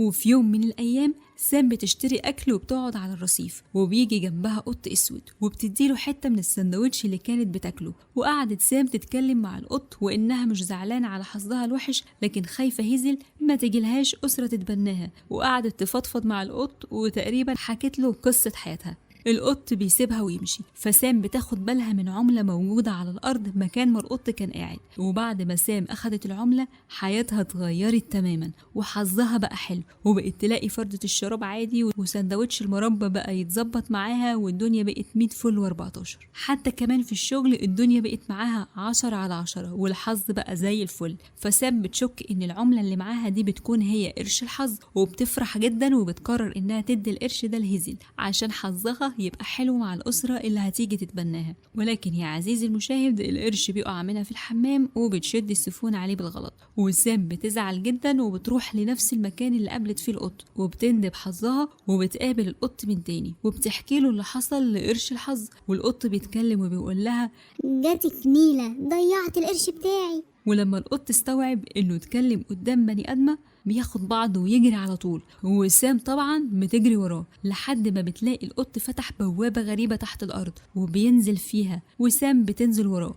وفي يوم من الأيام سام بتشتري أكل وبتقعد على الرصيف، وبيجي جنبها قط أسود وبتديله حتة من السندوتش اللي كانت بتاكله. وقعدت سام تتكلم مع القط وإنها مش زعلانة على حظها الوحش، لكن خايفة هيزل ما تجيلهاش أسرة تتبناها. وقعدت تفضفض مع القط وتقريبا حكت له قصة حياتها. القط بيسيبها ويمشي، فسام بتاخد بالها من عملة موجودة على الأرض مكان ما القط كان قاعد. وبعد ما سام أخدت العملة حياتها اتغيرت تماما وحظها بقى حلو، وبقت تلاقي فردة الشراب عادي وسندوتش المربى بقى يتظبط معاها، والدنيا بقت 100 فل و14. حتى كمان في الشغل الدنيا بقت معاها 10/10 والحظ بقى زي الفل. فسام بتشك إن العملة اللي معاها دي بتكون هي قرش الحظ، وبتفرح جدا وبتقرر إنها تدي القرش ده لهيزل عشان حظها يبقى حلو مع الأسرة اللي هتيجي تتبناها. ولكن يا عزيزي المشاهد القرش بيقع منها في الحمام وبتشد السفون عليه بالغلط، وسام بتزعل جدا وبتروح لنفس المكان اللي قابلت فيه القط وبتندب حظها وبتقابل القط من تاني وبتحكي له اللي حصل لقرش الحظ. والقط بيتكلم وبيقول لها جاتك نيلة ضيعت القرش بتاعي. ولما القط استوعب انه اتكلم قدام بني ادمه بياخد بعضه ويجري على طول، وسام طبعا بتجري وراه لحد ما بتلاقي القط فتح بوابة غريبة تحت الأرض وبينزل فيها، وسام بتنزل وراه